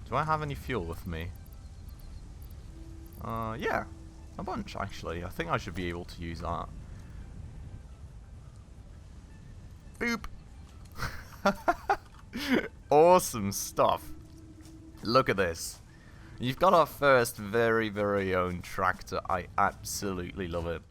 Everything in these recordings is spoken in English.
Do I have any fuel with me? Yeah. A bunch, actually. I think I should be able to use that. Boop! Awesome stuff. Look at this. You've got our first very, very own tractor. I absolutely love it.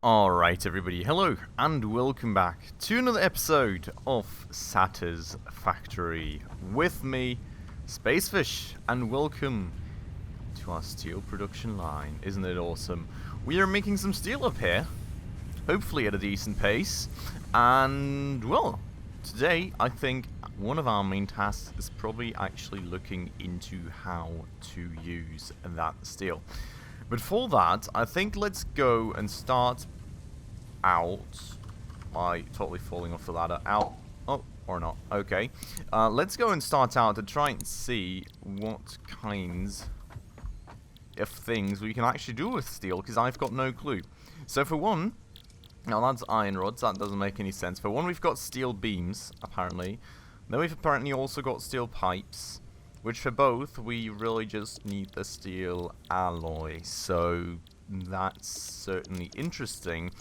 Alright everybody, hello and welcome back to another episode of Satisfactory. With me, Spacefish, and welcome to our steel production line. Isn't it awesome? We are making some steel up here, hopefully at a decent pace, and well, today I think one of our main tasks is probably actually looking into how to use that steel. But for that, I think let's go and start out by totally falling off the ladder. Out. Oh, or not. Okay. Let's go and start out to try and see what kinds of things we can actually do with steel, because I've got no clue. So for one, now that's iron rods, that doesn't make any sense. For one, we've got steel beams, apparently. Then we've apparently also got steel pipes. Which for both, we really just need the steel alloy, so that's certainly interesting.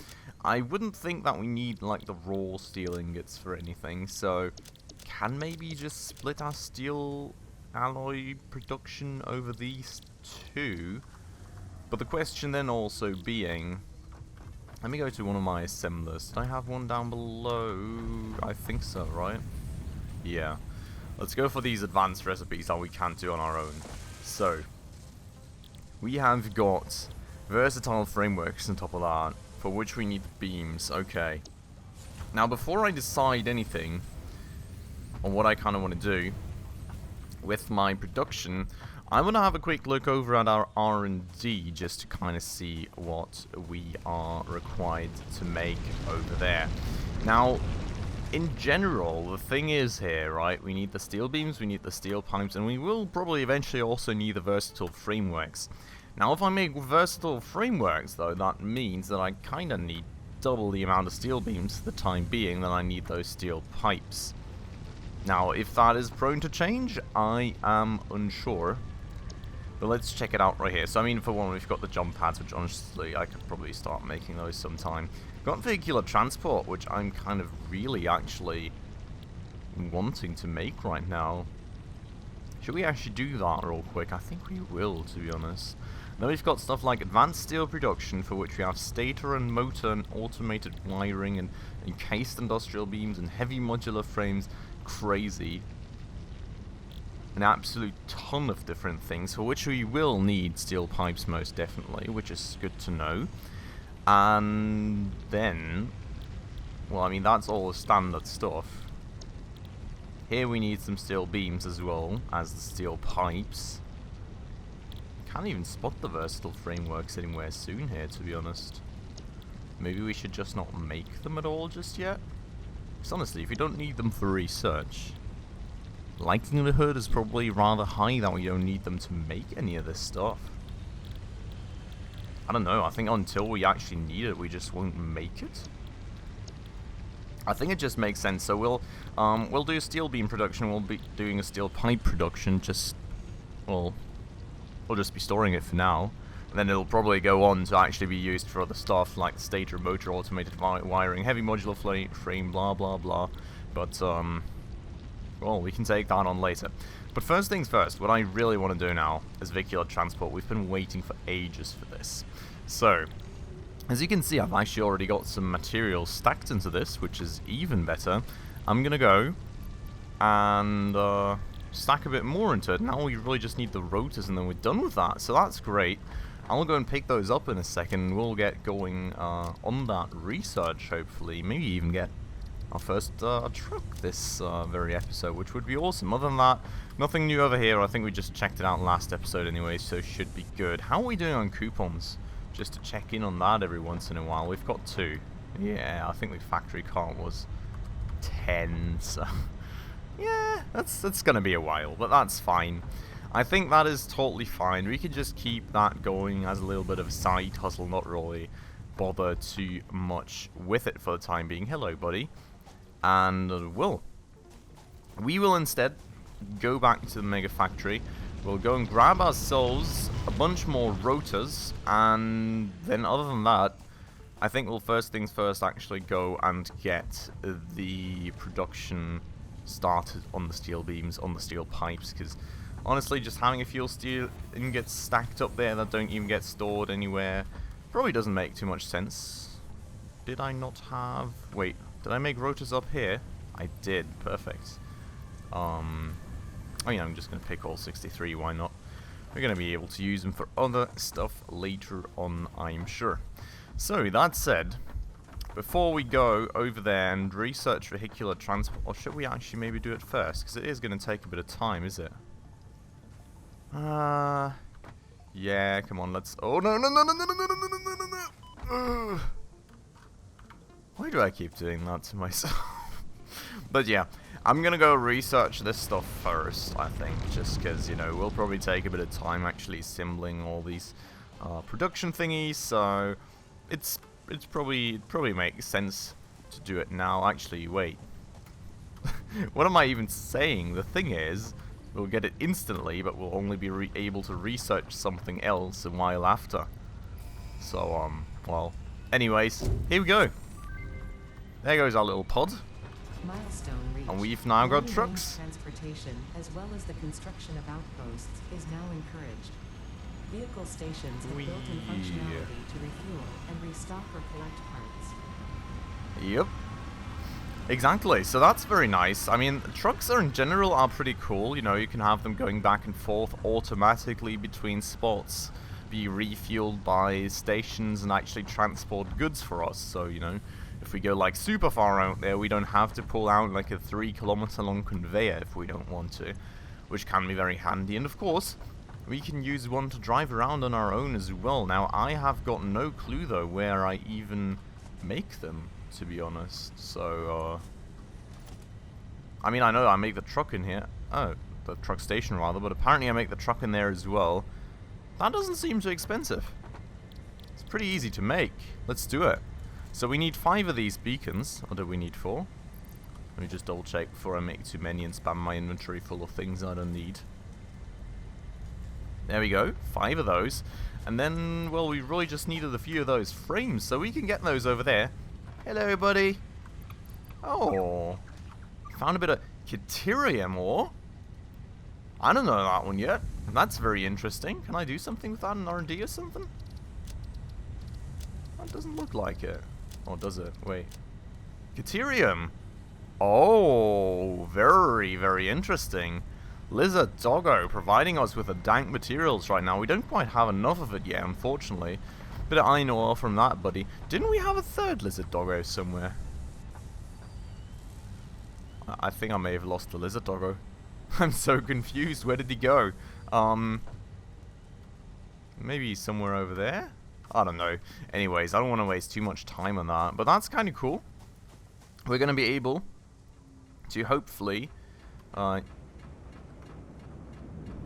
I wouldn't think that we need like the raw steel ingots for anything, so can maybe just split our steel alloy production over these two? But the question then also being, let me go to one of my assemblers. Did I have one down below? I think so, right? Yeah. Let's go for these advanced recipes that we can't do on our own. So, we have got versatile frameworks on top of that, for which we need beams. Okay. Now, before I decide anything on what I kind of want to do with my production, I want to have a quick look over at our R&D just to kind of see what we are required to make over there. Now, in general, the thing is here, right, we need the steel beams, we need the steel pipes, and we will probably eventually also need the versatile frameworks. Now, if I make versatile frameworks, though, that means that I kind of need double the amount of steel beams for the time being that I need those steel pipes. Now, if that is prone to change, I am unsure. But let's check it out right here. So, I mean, for one, we've got the jump pads, which honestly, I could probably start making those sometime. Got vehicular transport, which I'm kind of really actually wanting to make right now. Should we actually do that real quick? I think we will, to be honest. Then we've got stuff like advanced steel production, for which we have stator and motor and automated wiring and encased industrial beams and heavy modular frames. Crazy. An absolute ton of different things, for which we will need steel pipes most definitely, which is good to know. And then, well, I mean, that's all the standard stuff. Here we need some steel beams as well as the steel pipes. Can't even spot the versatile frameworks anywhere soon here, to be honest. Maybe we should just not make them at all just yet? Because honestly, if we don't need them for research, likelihood is probably rather high that we don't need them to make any of this stuff. I don't know, I think until we actually need it, we just won't make it. I think it just makes sense. So we'll do steel beam production, we'll be doing a steel pipe production, well, we'll just be storing it for now. And then it'll probably go on to actually be used for other stuff, like stator, motor, automated wiring, heavy modular frame, blah blah blah. But, well, we can take that on later. But first things first, what I really want to do now is vehicular transport. We've been waiting for ages for this. So, as you can see, I've actually already got some materials stacked into this, which is even better. I'm going to go and stack a bit more into it. Now we really just need the rotors and then we're done with that. So that's great. I'll go and pick those up in a second. We'll get going on that research, hopefully. Maybe even get our first truck this very episode, which would be awesome. Other than that, nothing new over here. I think we just checked it out last episode anyway, so should be good. How are we doing on coupons? Just to check in on that every once in a while. We've got 2. Yeah, I think the factory count was 10, so yeah, that's gonna be a while, but that's fine. I think that is totally fine. We could just keep that going as a little bit of a side hustle, not really bother too much with it for the time being. Hello, buddy. And we will instead go back to the Mega Factory. We'll go and grab ourselves a bunch more rotors, and then other than that, I think we'll first things first actually go and get the production started on the steel beams, on the steel pipes, because honestly just having a few steel ingots stacked up there that don't even get stored anywhere probably doesn't make too much sense. Did I not have... Wait, did I make rotors up here? I did, perfect. Oh yeah, I'm just going to pick all 63, why not? We're going to be able to use them for other stuff later on, I'm sure. So, that said, before we go over there and research vehicular transport, or should we actually maybe do it first? Because it is going to take a bit of time, is it? Yeah, come on, let's... Oh, no, no, no, no, no, no, no, no, no, no, no. Why do I keep doing that to myself? But yeah, I'm gonna go research this stuff first, I think, just because, you know, we'll probably take a bit of time actually assembling all these production thingies, so it probably makes sense to do it now. Actually, wait. What am I even saying? The thing is, we'll get it instantly, but we'll only be able to research something else a while after. So, well, anyways, here we go. There goes our little pod. Milestone reached. And we've now got trucks. Transportation, as well as the construction of outposts, is now encouraged. Vehicle stations have built-in functionality to refuel and restock or collect parts. Yep. Exactly. So that's very nice. I mean, trucks are in general are pretty cool. You know, you can have them going back and forth automatically between spots, be refueled by stations, and actually transport goods for us. So, you know, if we go like super far out there, we don't have to pull out like a 3-kilometer long conveyor if we don't want to, which can be very handy. And of course, we can use one to drive around on our own as well. Now, I have got no clue though where I even make them, to be honest. So, I mean, I know I make the truck in here. Oh, the truck station rather, but apparently I make the truck in there as well. That doesn't seem too expensive. It's pretty easy to make. Let's do it. So we need 5 of these beacons, or do we need 4? Let me just double check before I make too many and spam my inventory full of things I don't need. There we go, 5 of those. And then, well, we really just needed a few of those frames, so we can get those over there. Hello, buddy. Oh, found a bit of Caterium ore. I don't know that one yet. That's very interesting. Can I do something with that in R&D or something? That doesn't look like it. Or does it? Wait. Caterium. Oh, very, very interesting. Lizard Doggo providing us with the dank materials right now. We don't quite have enough of it yet, unfortunately. Bit of iron ore from that, buddy. Didn't we have a 3rd Lizard Doggo somewhere? I think I may have lost the Lizard Doggo. I'm so confused. Where did he go? Maybe somewhere over there? I don't know. Anyways, I don't want to waste too much time on that. But that's kind of cool. We're going to be able to hopefully...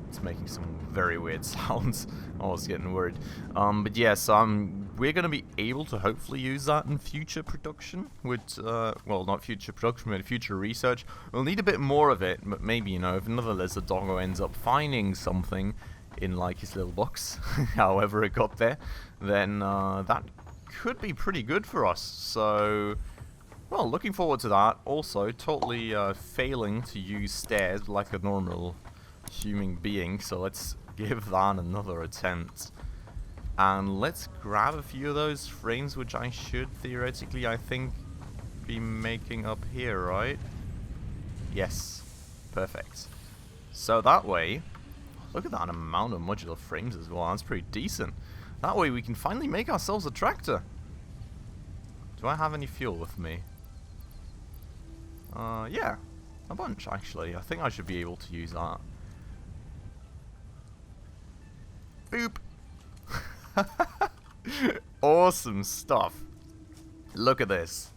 it's making some very weird sounds. I was getting worried. But yes, we're going to be able to hopefully use that in future production. With, well, not future production, but future research. We'll need a bit more of it, but maybe, you know, if another Lizard Doggo ends up finding something in, like, his little box, however it got there, then that could be pretty good for us. So, well, looking forward to that. Also, totally failing to use stairs like a normal human being, so let's give that another attempt. And let's grab a few of those frames, which I should theoretically, I think, be making up here, right? Yes. Perfect. So that way, look at that amount of modular frames as well. That's pretty decent. That way we can finally make ourselves a tractor. Do I have any fuel with me? Yeah. A bunch, actually. I think I should be able to use that. Boop. Awesome stuff. Look at this.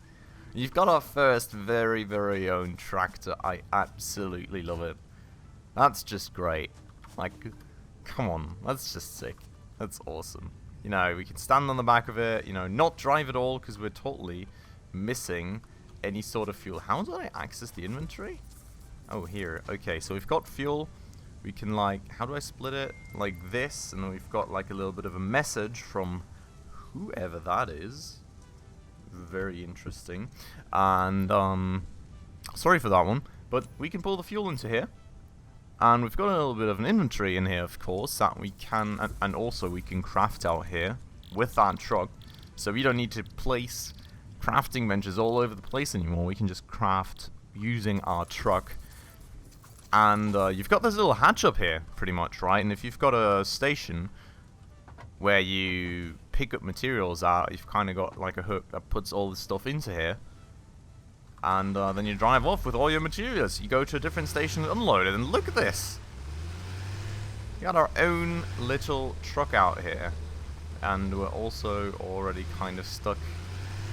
You've got our first very, very own tractor. I absolutely love it. That's just great. Like, come on. That's just sick. That's awesome. You know, we can stand on the back of it, you know, not drive at all because we're totally missing any sort of fuel. How do I access the inventory? Oh, here. Okay, so we've got fuel. We can, like, how do I split it? Like this, and then we've got, like, a little bit of a message from whoever that is. Very interesting. And, sorry for that one, but we can pull the fuel into here. And we've got a little bit of an inventory in here, of course, that we can, and also we can craft out here with that truck. So we don't need to place crafting benches all over the place anymore. We can just craft using our truck. And you've got this little hatch up here, pretty much, right? And if you've got a station where you pick up materials out, you've kind of got like a hook that puts all this stuff into here. And then you drive off with all your materials. You go to a different station and unload it. And look at this. We got our own little truck out here. And we're also already kind of stuck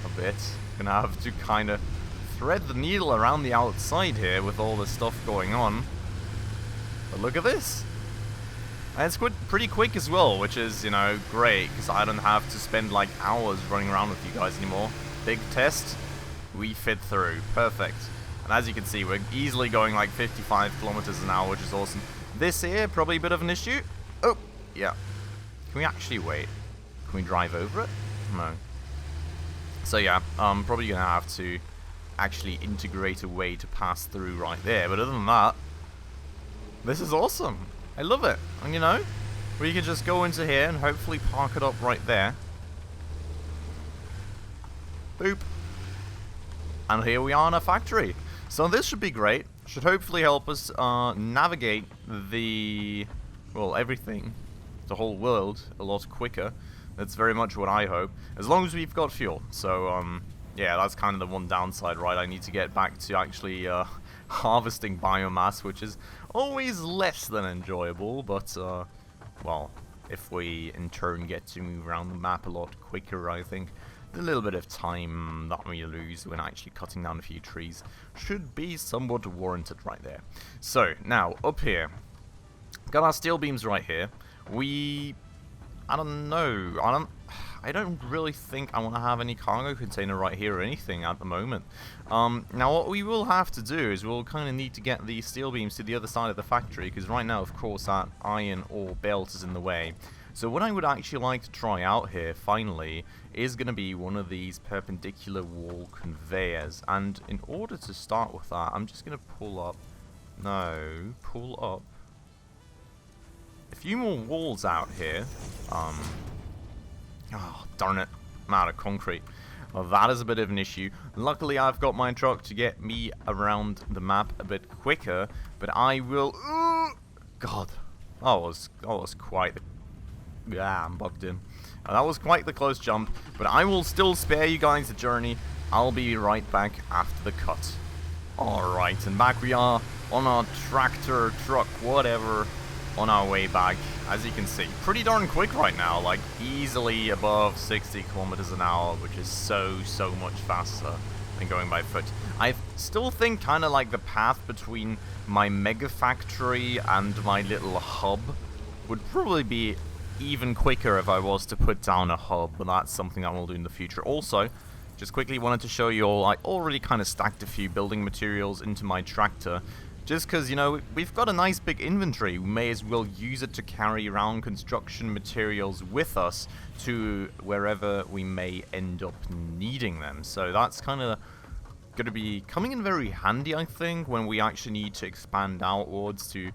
a bit. Gonna have to kind of thread the needle around the outside here with all this stuff going on. But look at this. And it's pretty quick as well, which is, you know, great, because I don't have to spend like hours running around with you guys anymore. Big test, we fit through, perfect. And as you can see, we're easily going like 55 kilometers an hour, which is awesome. This here, probably a bit of an issue. Oh, yeah. Can we actually wait? Can we drive over it? No. So yeah, I'm probably gonna have to actually integrate a way to pass through right there. But other than that, this is awesome. I love it. And you know, we can just go into here and hopefully park it up right there. Boop. And here we are in a factory. So this should be great. Should hopefully help us navigate the, well, everything, the whole world a lot quicker. That's very much what I hope. As long as we've got fuel. So, yeah, that's kind of the one downside, right? I need to get back to actually harvesting biomass, which is always less than enjoyable. But, well, if we in turn get to move around the map a lot quicker, I think the little bit of time that we lose when actually cutting down a few trees should be somewhat warranted right there. So, now, up here. Got our steel beams right here. I don't know. I don't really think I want to have any cargo container right here or anything at the moment. Now what we will have to do is we'll kind of need to get the steel beams to the other side of the factory, because right now, of course, that iron ore belt is in the way. So what I would actually like to try out here, finally, is going to be one of these perpendicular wall conveyors. And in order to start with that, I'm just going to pull up a few more walls out here. Oh, darn it. I'm out of concrete. Well, that is a bit of an issue. Luckily, I've got my truck to get me around the map a bit quicker, but I will... God. That was quite the... Yeah, I'm bugged in. That was quite the close jump, but I will still spare you guys the journey. I'll be right back after the cut. Alright, and back we are on our tractor, truck, whatever, on our way back. As you can see, pretty darn quick right now, like easily above 60 kilometers an hour, which is so much faster than going by foot. I still think kind of like the path between my MEGAFACTORY and my little hub would probably be even quicker if I was to put down a hub, but that's something I will do in the future. Also, just quickly wanted to show you all, I already kind of stacked a few building materials into my tractor. Just because, you know, we've got a nice big inventory. We may as well use it to carry around construction materials with us to wherever we may end up needing them. So that's kind of going to be coming in very handy, I think, when we actually need to expand outwards to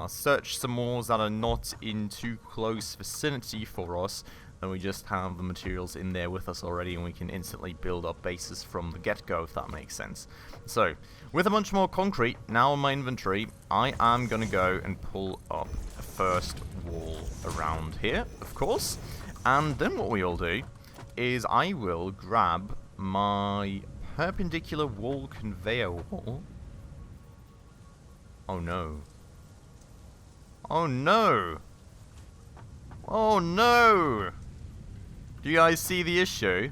search some mores that are not in too close vicinity for us. Then we just have the materials in there with us already, and we can instantly build up bases from the get-go, if that makes sense. So, with a bunch more concrete now in my inventory, I am going to go and pull up a first wall around here, of course. And then what we'll do is I will grab my perpendicular wall conveyor wall. Oh no. Oh no! Oh no! Do you guys see the issue?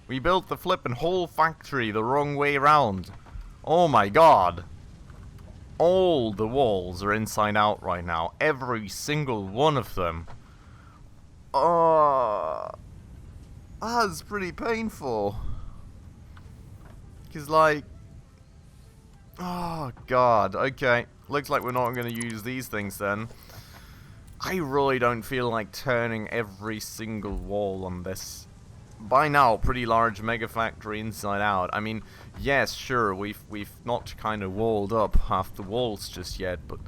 We built the flippin' whole factory the wrong way around. Oh my god. All the walls are inside out right now. Every single one of them. That's pretty painful. Because, like... Oh, God. Okay. Looks like we're not going to use these things then. I really don't feel like turning every single wall on this, by now, pretty large mega factory inside out. I mean, yes, sure, we've not kind of walled up half the walls just yet, but...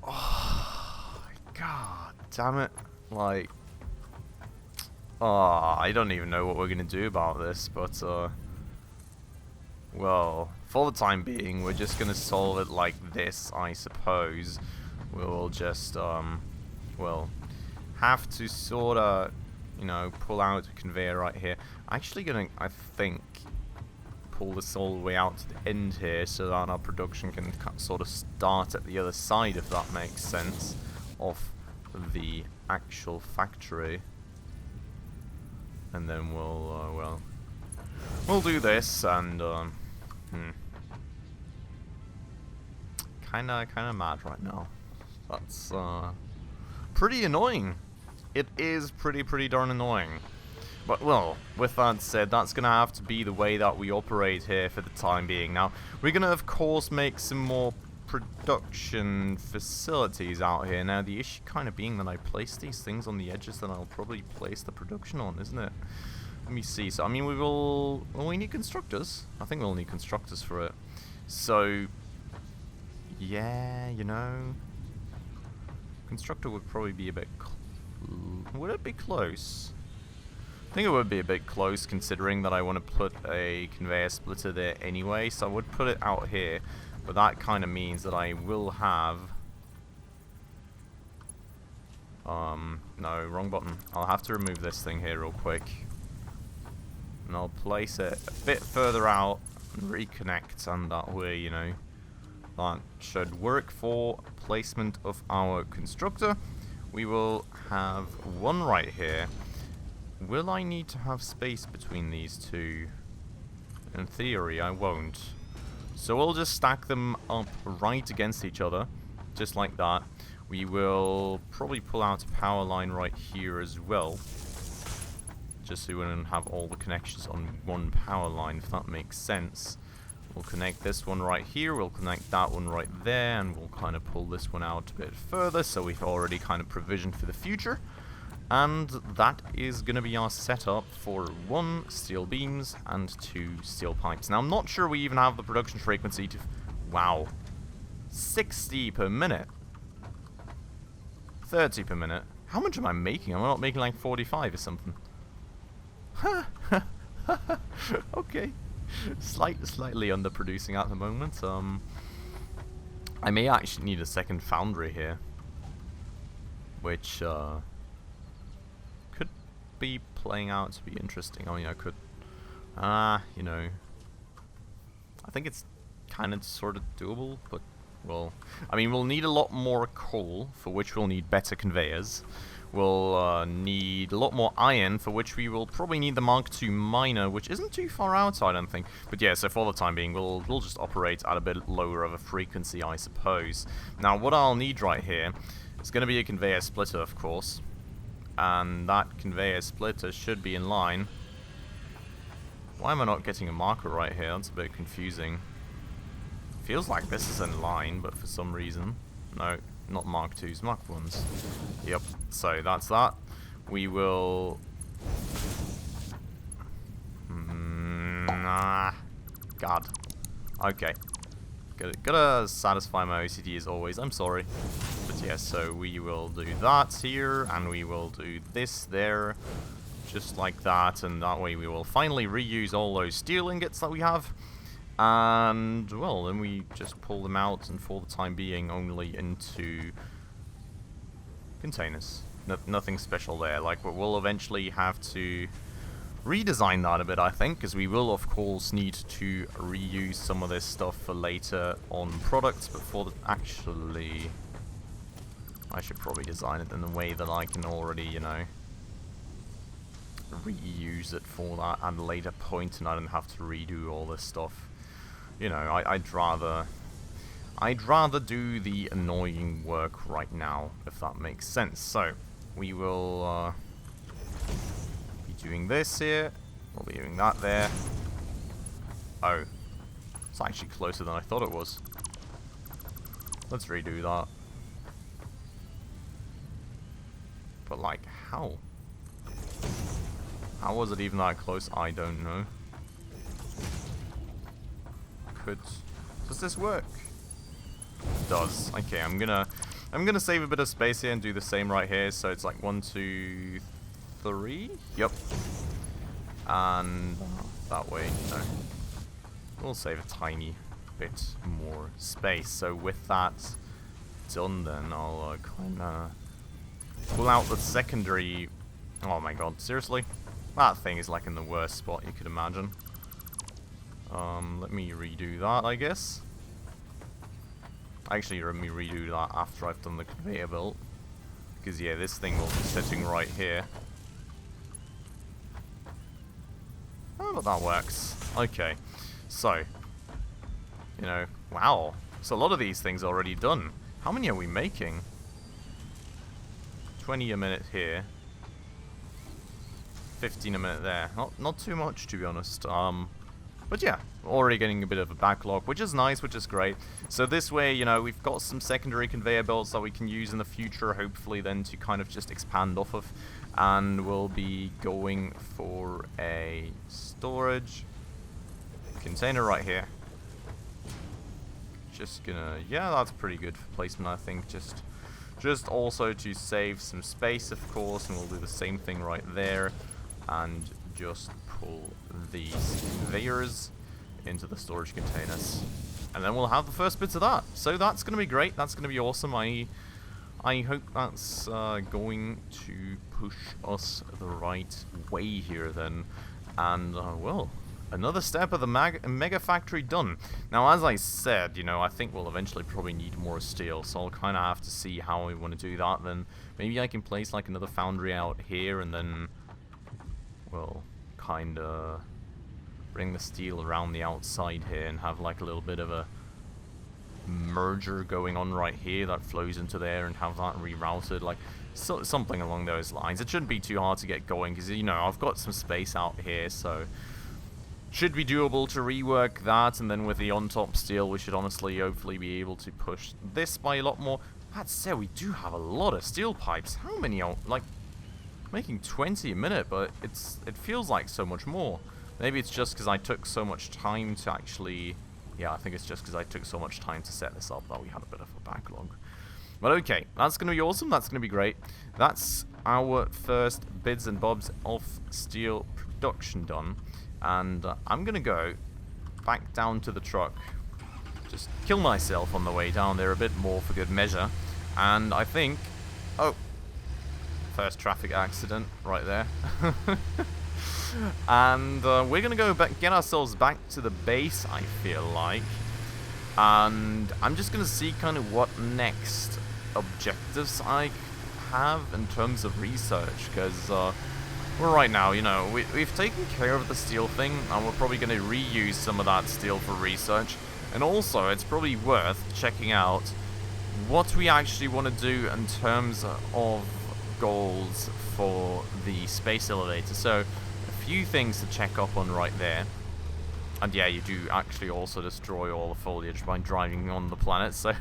Oh, God damn it. Like... Oh, I don't even know what we're going to do about this, but, well, for the time being, we're just going to solve it like this, I suppose. We'll just, well, have to sort of, you know, pull out a conveyor right here. Actually going to, I think, pull this all the way out to the end here so that our production can sort of start at the other side, if that makes sense, of the actual factory. And then we'll, well, we'll do this, and, kinda mad right now. That's, pretty annoying. It is pretty darn annoying. But, well, with that said, that's gonna have to be the way that we operate here for the time being. Now, we're gonna, of course, make some more production facilities out here. Now, the issue kind of being that I place these things on the edges that I'll probably place the production on, isn't it? Let me see. So, I mean, well, we need constructors. I think we'll need constructors for it. So, yeah, you know, constructor would probably be a bit... Would it be close? I think it would be a bit close, considering that I want to put a conveyor splitter there anyway, so I would put it out here. But that kind of means that I will have... no, wrong button. I'll have to remove this thing here real quick. And I'll place it a bit further out and reconnect, and that way, you know, that should work for placement of our constructor. We will have one right here. Will I need to have space between these two? In theory, I won't. So we'll just stack them up right against each other, just like that. We will probably pull out a power line right here as well, just so we don't have all the connections on one power line, if that makes sense. We'll connect this one right here, we'll connect that one right there, and we'll kind of pull this one out a bit further, so we've already kind of provisioned for the future. And that is going to be our setup for 1 steel beams and 2 steel pipes. Now, I'm not sure we even have the production frequency to... Wow. 60 per minute. 30 per minute. How much am I making? Am I not making like 45 or something? Okay. Slightly underproducing at the moment. I may actually need a second foundry here. Which, could be playing out to be interesting. I mean, I could, you know, I think it's kind of sort of doable, but, well, I mean, we'll need a lot more coal, for which we'll need better conveyors. We'll need a lot more iron, for which we will probably need the Mark II miner, which isn't too far out, I don't think. But yeah, so for the time being, we'll just operate at a bit lower of a frequency, I suppose. Now, what I'll need right here is going to be a conveyor splitter, of course. And that conveyor splitter should be in line. Why am I not getting a marker right here? That's a bit confusing. Feels like this is in line, but for some reason... No, not Mark IIs, Mark 1s. Yep, so that's that. We will... God. Okay. Gotta satisfy my OCD as always, I'm sorry. But yeah, so we will do that here, and we will do this there, just like that, and that way we will finally reuse all those steel ingots that we have. And, well, then we just pull them out, and for the time being, only into containers. Nothing special there. Like, we'll eventually have to redesign that a bit, I think, because we will, of course, need to reuse some of this stuff for later on products, but for the... Actually, I should probably design it in a way that I can already, you know, reuse it for that at a later point, and I don't have to redo all this stuff. You know, I'd rather do the annoying work right now, if that makes sense. So, we will be doing this here. We'll be doing that there. Oh. It's actually closer than I thought it was. Let's redo that. But like, how? How was it even that close? I don't know. Does this work? It does. Okay, I'm gonna save a bit of space here and do the same right here. So it's like 1, 2, 3. Yep. And that way, no. We'll save a tiny bit more space. So with that done, then I'll kind of pull out the secondary. Oh my god, seriously? That thing is like in the worst spot you could imagine. Let me redo that, I guess. Actually, let me redo that after I've done the conveyor belt. Because, yeah, this thing will be sitting right here. Oh, but that works. Okay. So, you know, wow. So a lot of these things are already done. How many are we making? 20 a minute here. 15 a minute there. Not too much, to be honest. But yeah, already getting a bit of a backlog, which is nice, which is great. So this way, you know, we've got some secondary conveyor belts that we can use in the future, hopefully then to kind of just expand off of. And we'll be going for a storage container right here. Just gonna, yeah, that's pretty good for placement, I think. Just also to save some space, of course, and we'll do the same thing right there. And just pull these conveyors into the storage containers, and then we'll have the first bits of that. So that's going to be great. That's going to be awesome. I hope that's going to push us the right way here then. And well, another step of the mega factory done. Now, as I said, you know, I think we'll eventually probably need more steel, so I'll kind of have to see how we want to do that. Then maybe I can place like another foundry out here, and then we'll kind of bring the steel around the outside here and have like a little bit of a merger going on right here that flows into there, and have that rerouted, like something along those lines. It shouldn't be too hard to get going because, you know, I've got some space out here, so should be doable to rework that. And then with the on top steel, we should honestly hopefully be able to push this by a lot more. That said, we do have a lot of steel pipes. How many are, like, making 20 a minute, but it feels like so much more. Maybe it's just because I took so much time to actually... Yeah, I think it's just because I took so much time to set this up that we had a bit of a backlog. But okay, that's going to be awesome. That's going to be great. That's our first bits and bobs of steel production done. And I'm going to go back down to the truck. Just kill myself on the way down there a bit more for good measure. And I think... Oh. First traffic accident right there. And we're going to go back, get ourselves back to the base, I feel like. And I'm just going to see kind of what next objectives I have in terms of research. Because we're right now, you know, we've taken care of the steel thing, and we're probably going to reuse some of that steel for research. And also, it's probably worth checking out what we actually want to do in terms of goals for the space elevator. So a few things to check up on right there. And yeah, you do actually also destroy all the foliage by driving on the planet, so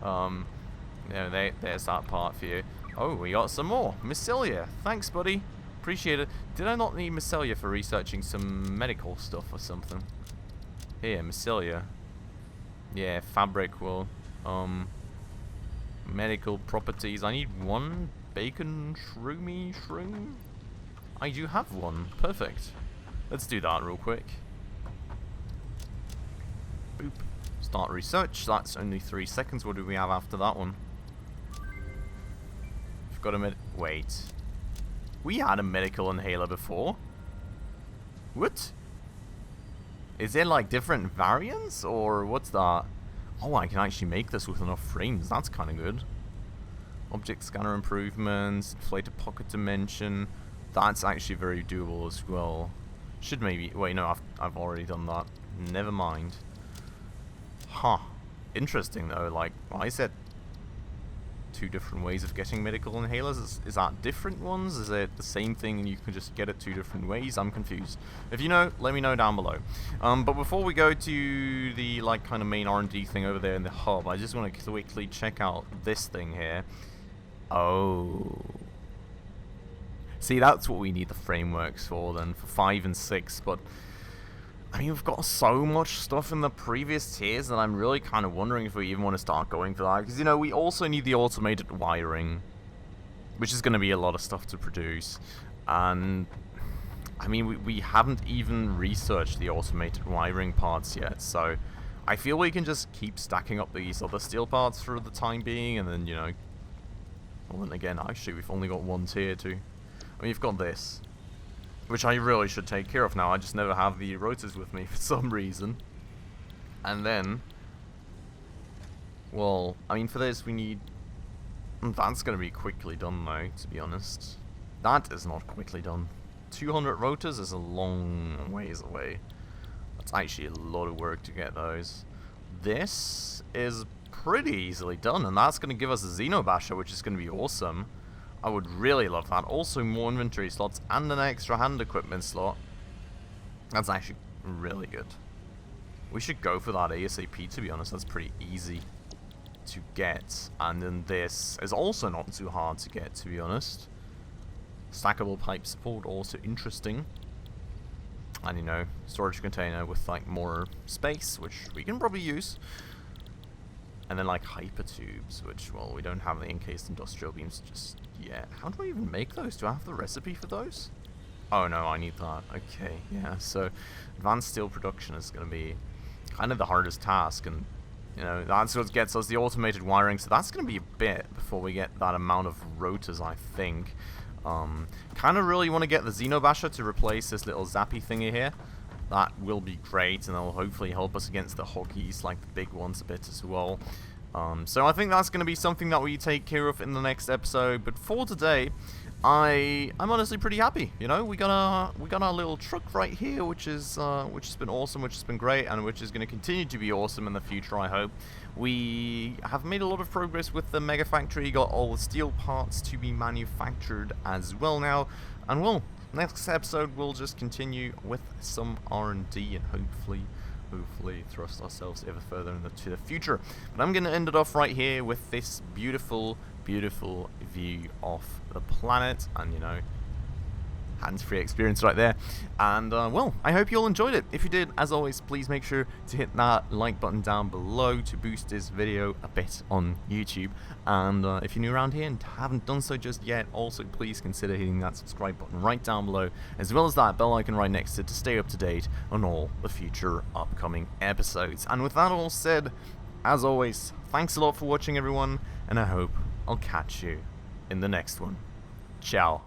yeah, there's that part for you. Oh, we got some more mycelia. Thanks, buddy, appreciate it. Did I not need mycelia for researching some medical stuff or something? Here, mycelia. Yeah, fabric will medical properties. I need one bacon shroom. I do have one. Perfect. Let's do that real quick. Boop. Start research. That's only 3 seconds. What do we have after that one? We've got a wait. We had a medical inhaler before. What? Is there like different variants, or what's that? Oh, I can actually make this with enough frames. That's kind of good. Object scanner improvements, inflated pocket dimension. That's actually very doable as well. Should maybe... Wait, no, I've already done that. Never mind. Huh. Interesting, though. Like, well, I said two different ways of getting medical inhalers. Is that different ones? Is it the same thing and you can just get it two different ways? I'm confused. If you know, let me know down below. But before we go to the like kind of main R&D thing over there in the hub, I just want to quickly check out this thing here. Oh. See, that's what we need the frameworks for then, for 5 and 6, but I mean, we've got so much stuff in the previous tiers that I'm really kind of wondering if we even want to start going for that. Because, you know, we also need the automated wiring, which is going to be a lot of stuff to produce. And, I mean, we haven't even researched the automated wiring parts yet. So, I feel we can just keep stacking up these other steel parts for the time being. And then, you know, well, then again, actually, we've only got one tier too. I mean, you've got this, which I really should take care of now. I just never have the rotors with me for some reason. And then, well, I mean, for this we need... That's going to be quickly done though, to be honest. That is not quickly done. 200 rotors is a long ways away. That's actually a lot of work to get those. This is pretty easily done, and that's going to give us a Xenobasher, which is going to be awesome. I would really love that. Also, more inventory slots and an extra hand equipment slot. That's actually really good. We should go for that ASAP, to be honest. That's pretty easy to get. And then this is also not too hard to get, to be honest. Stackable pipe support, also interesting. And, you know, storage container with, like, more space, which we can probably use. And then, like, hyper tubes, which, well, we don't have the encased industrial beams just yet. How do I even make those? Do I have the recipe for those? Oh, no, I need that. Okay, yeah, so advanced steel production is going to be kind of the hardest task, and, you know, that's what gets us the automated wiring, so that's going to be a bit before we get that amount of rotors, I think. Kind of really want to get the Xenobasher to replace this little zappy thingy here. That will be great, and that'll hopefully help us against the hoggies, like the big ones, a bit as well. So I think that's going to be something that we take care of in the next episode. But for today, I'm honestly pretty happy. You know, we got our little truck right here, which has been awesome, which has been great, and which is going to continue to be awesome in the future, I hope. We have made a lot of progress with the MEGAFACTORY. Got all the steel parts to be manufactured as well now, and well. Next episode, we'll just continue with some R&D and hopefully thrust ourselves ever further into the future. But I'm going to end it off right here with this beautiful, beautiful view of the planet, and, you know, hands-free experience right there. And, well, I hope you all enjoyed it. If you did, as always, please make sure to hit that like button down below to boost this video a bit on YouTube. And if you're new around here and haven't done so just yet, also please consider hitting that subscribe button right down below, as well as that bell icon right next to it to stay up to date on all the future upcoming episodes. And with that all said, as always, thanks a lot for watching, everyone, and I hope I'll catch you in the next one. Ciao.